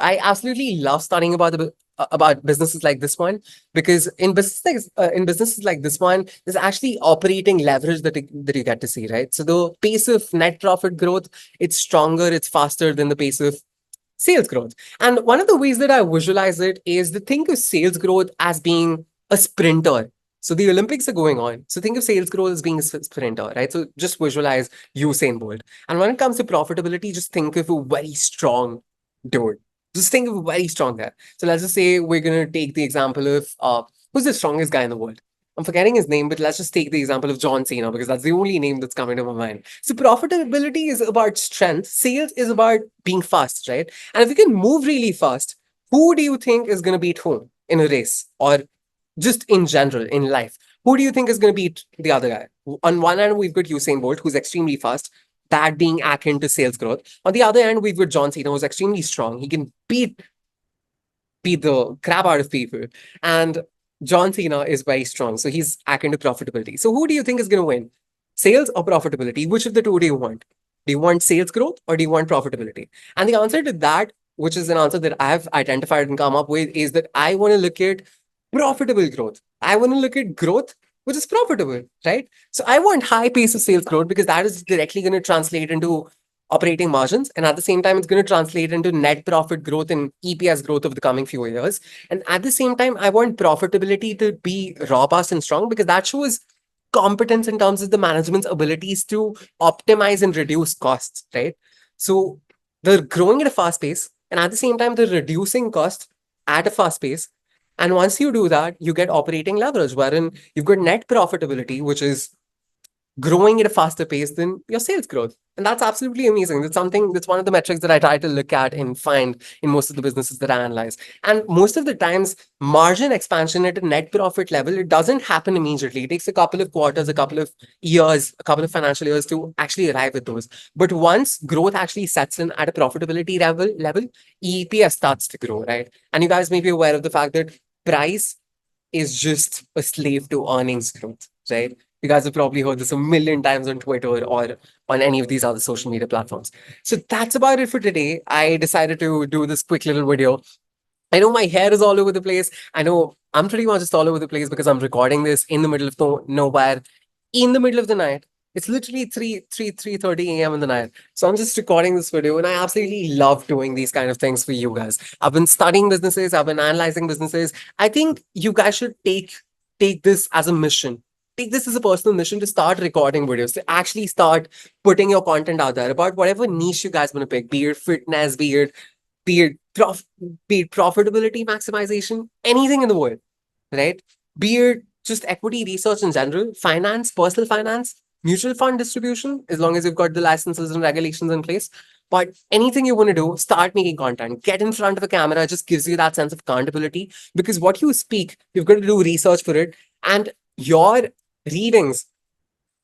I absolutely love studying about businesses like this one, because in businesses like this one, there's actually operating leverage that you get to see, right? So the pace of net profit growth, it's stronger, it's faster than the pace of sales growth. And one of the ways that I visualize it is to think of sales growth as being a sprinter. So the Olympics are going on. So think of sales growth as being a sprinter, right? So just visualize Usain Bolt. And when it comes to profitability, just think of a very strong dude. Just think of a very strong guy. So let's just say we're going to take the example of who's the strongest guy in the world? I'm forgetting his name, but let's just take the example of John Cena because that's the only name that's coming to my mind. So profitability is about strength. Sales is about being fast, right? And if you can move really fast, who do you think is going to beat whom in a race or just in general in life? Who do you think is going to beat the other guy? On one hand, we've got Usain Bolt, who's extremely fast, that being akin to sales growth. On the other hand, we've got John Cena, who's extremely strong. He can beat the crap out of people. And John Cena is very strong. So he's akin to profitability. So who do you think is going to win? Sales or profitability? Which of the two do you want? Do you want sales growth or do you want profitability? And the answer to that, which is an answer that I've identified and come up with, is that I want to look at profitable growth. I want to look at growth which is profitable, right? So I want high pace of sales growth because that is directly going to translate into operating margins. And at the same time, it's going to translate into net profit growth and EPS growth over the coming few years. And at the same time, I want profitability to be robust and strong because that shows competence in terms of the management's abilities to optimize and reduce costs, right? So they're growing at a fast pace. And at the same time, they're reducing costs at a fast pace. And once you do that, you get operating leverage, wherein you've got net profitability, which is growing at a faster pace than your sales growth. And that's absolutely amazing. That's one of the metrics that I try to look at and find in most of the businesses that I analyze. And most of the times, margin expansion at a net profit level, it doesn't happen immediately. It takes a couple of quarters, a couple of years, a couple of financial years to actually arrive at those. But once growth actually sets in at a profitability level, EPS starts to grow, right? And you guys may be aware of the fact that price is just a slave to earnings growth, right? You guys have probably heard this a million times on Twitter or on any of these other social media platforms. So that's about it for today. I decided to do this quick little video. I know my hair is all over the place. I know I'm pretty much just all over the place because I'm recording this in the middle of nowhere, in the middle of the night. It's literally 3:30 a.m. in the night. So I'm just recording this video and I absolutely love doing these kind of things for you guys. I've been studying businesses, I've been analyzing businesses. I think you guys should take this as a mission. Take this as a personal mission to start recording videos, to actually start putting your content out there about whatever niche you guys want to pick, be it fitness, be it prof, be it profitability maximization, anything in the world, right? Be it just equity research in general, finance, personal finance, mutual fund distribution, as long as you've got the licenses and regulations in place. But anything you want to do, start making content, get in front of a camera, just gives you that sense of accountability because what you speak, you've got to do research for it. And your readings,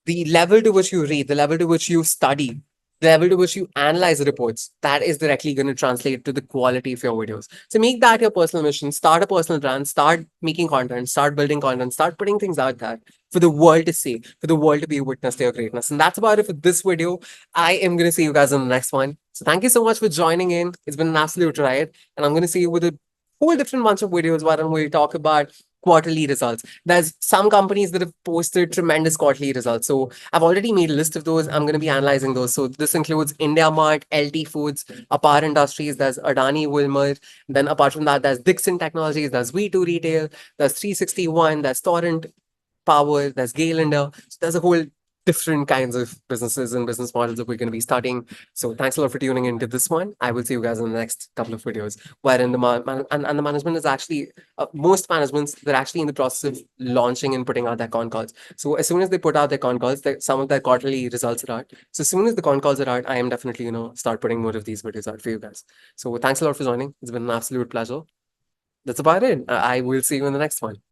the level to which you read, the level to which you study, the level to which you analyze the reports, that is directly going to translate to the quality of your videos. So make that your personal mission. Start a personal brand, start making content, start building content, start putting things out there for the world to see, for the world to be a witness to your greatness. And that's about it for this video. I am going to see you guys in the next one. So thank you so much for joining in. It's been an absolute riot. And I'm going to see you with a whole different bunch of videos where we talk about quarterly results. There's some companies that have posted tremendous quarterly results. So I've already made a list of those. I'm going to be analyzing those. So this includes IndiaMart, LT Foods, Apar Industries, there's Adani Wilmar. Then apart from that, there's Dixon Technologies, there's V2 Retail, there's 361, there's Torrent Power, there's Gale India. So there's a whole different kinds of businesses and business models that we're going to be studying. So thanks a lot for tuning into this one. I will see you guys in the next couple of videos, wherein and the management is actually most managements, they're actually in the process of launching and putting out their con calls. So as soon as they put out their con calls, some of their quarterly results are out. So as soon as the con calls are out, I am definitely start putting more of these videos out for you guys. So thanks a lot for joining. It's been an absolute pleasure. That's about it. I will see you in the next one.